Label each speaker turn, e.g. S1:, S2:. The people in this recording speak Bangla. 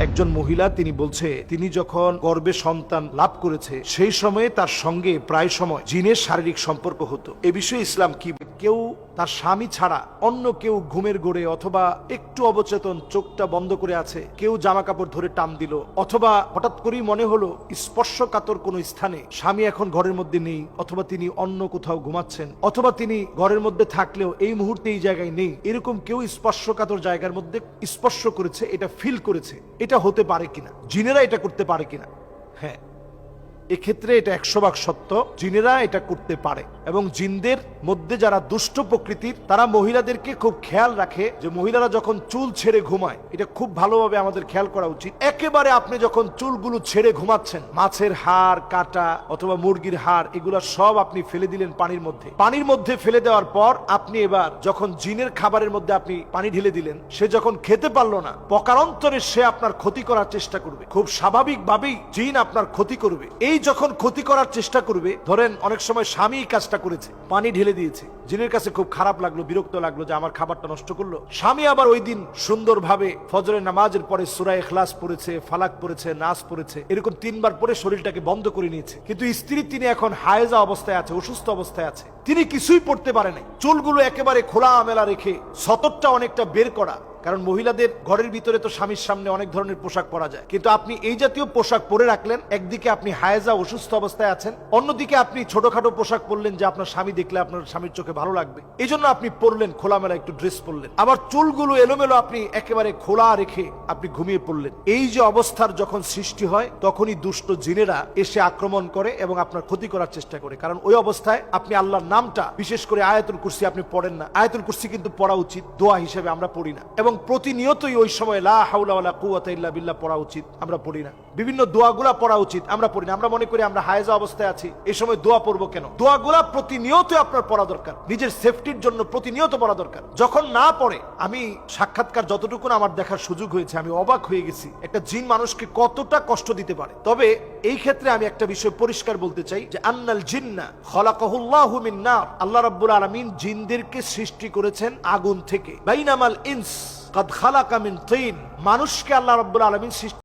S1: একজন মহিলা তিনি বলছে তিনি যখন গর্ভে সন্তান লাভ করেছে সেই সময়ে তার সঙ্গে প্রায় সময় জিনের শারীরিক সম্পর্ক হতো। এ বিষয়ে ইসলাম কি? কেউ তার স্বামী ছাড়া অন্য কেউ ঘুমের ঘোরে অথবা একটু অবচেতন চোখটা বন্ধ করে আছে, কেউ জামা কাপড় ধরে টান দিল, অথবা হঠাৎ করেই মনে হলো স্পর্শকাতর কোনো স্থানে স্বামী এখন ঘরের মধ্যে নেই, অথবা তিনি অন্য কোথাও ঘুমাচ্ছেন, অথবা তিনি ঘরের মধ্যে থাকলেও এই মুহূর্তে এই জায়গায় নেই, এরকম কেউ স্পর্শকাতর জায়গার মধ্যে স্পর্শ করেছে, এটা ফিল করেছে, এটা হতে পারে কিনা? জিনেরা এটা করতে পারে কিনা? হ্যাঁ, এক্ষেত্রে এটা 100% সত্য, জিনেরা এটা করতে পারে। এবং জিনদের মধ্যে যারা দুষ্ট প্রকৃতির তারা মহিলাদেরকে খুব খেয়াল রাখে যে মহিলারা যখন চুল ছেড়ে ঘুমায়, এটা খুব ভালোভাবে আমাদের খেয়াল করা উচিত। একেবারে আপনি যখন চুলগুলো ছেড়ে ঘুমাচ্ছেন, মাছের হাড় কাটা অথবা মুরগির হাড় এগুলা সব আপনি ফেলে দিলেন পানির মধ্যে ফেলে দেওয়ার পর আপনি এবার যখন জিনের খাবারের মধ্যে আপনি পানি ঢেলে দিলেন, সে যখন খেতে পারলো না, পকারান্তরে সে আপনার ক্ষতি করার চেষ্টা করবে। খুব স্বাভাবিকভাবেই জিন আপনার ক্ষতি করবে। এই যখন ক্ষতি করার চেষ্টা করবে, ধরেন অনেক সময় স্বামী কাজটা করেছে, পানি ঢেলে দিয়েছে, জিনের কাছে খুব খারাপ লাগলো, বিরক্ত লাগলো যে আমার খাবারটা নষ্ট করলো। স্বামী আবার ওই দিন সুন্দরভাবে ফজরের নামাজের পরে সূরা ইখলাস পড়েছে, ফালাক পড়েছে, নাস পড়েছে, এরকম 3 বার পরে শরীরটাকে বন্ধ করে নিয়েছে। কিন্তু স্ত্রী তিনি এখন হায়েজা অবস্থায় আছে, অসুস্থ অবস্থায় আছে, তিনি কিছুই পড়তে পারে নাই। চুলগুলো একেবারে খোলা মেলা রেখে সতরটা অনেকটা বের করা, কারণ মহিলাদের ঘরের ভিতরে তো স্বামীর সামনে অনেক ধরনের পোশাক পরা যায়, কিন্তু আপনি এই জাতীয় পোশাক পরে রাখলেন। একদিকে আপনি হায়েজা অসুস্থ অবস্থায় আছেন, অন্যদিকে আপনি ছোটখাটো পোশাক পরলেন যে আপনার স্বামী দেখলে আপনার স্বামীর চোখে ভালো লাগবে, এই জন্য আপনি পরলেন, খোলামেলা একটু ড্রেস পরলেন। আবার চুলগুলো এলোমেলো আপনি একেবারে খোলা রেখে আপনি ঘুমিয়ে পড়লেন। এই যে অবস্থার যখন সৃষ্টি হয়, তখনই দুষ্ট জিনেরা এসে আক্রমণ করে এবং আপনার ক্ষতি করার চেষ্টা করে। কারণ ওই অবস্থায় আপনি আল্লাহর নামটা, বিশেষ করে আয়াতুল কুরসি আপনি পড়েন না। আয়াতুল কুরসি কিন্তু পড়া উচিত, দোয়া হিসেবে আমরা পড়ি না। এবং প্রতিনিয়তই ওই সময় লা হাওলা ওয়ালা কুওয়াতা ইল্লা বিল্লাহ পড়া উচিত, আমরা পড়ি না। বিভিন্ন দোয়াগুলা পড়া উচিত, আমরা পড়ি না। আমরা মনে করি আমরা হায়েজা অবস্থায় আছি, এই সময় দোয়া পড়বো কেন? দোয়াগুলা প্রতিনিয়ত আপনার পড়া দরকার, নিজের সেফটির জন্য প্রতিনিয়ত পড়া দরকার। যখন না পড়ে, আমি সাক্ষাৎকার যতটুকু আমার দেখার সুযোগ হয়েছে, আমি অবাক হয়ে গেছি একটা জিন মানুষকে কতটা কষ্ট দিতে পারে। তবে এই ক্ষেত্রে আমি একটা বিষয় পরিষ্কার বলতে চাই যে আন্নাল জিন্না খলাকাহুল্লাহু মিন নার, আল্লাহ রাব্বুল আলামিন জিনদেরকে সৃষ্টি করেছেন আগুন থেকে। বাইনামাল ইনস কাদ খালাকা মিন তিন, মানুষকে আল্লাহ রাব্বুল আলামিন সৃষ্টি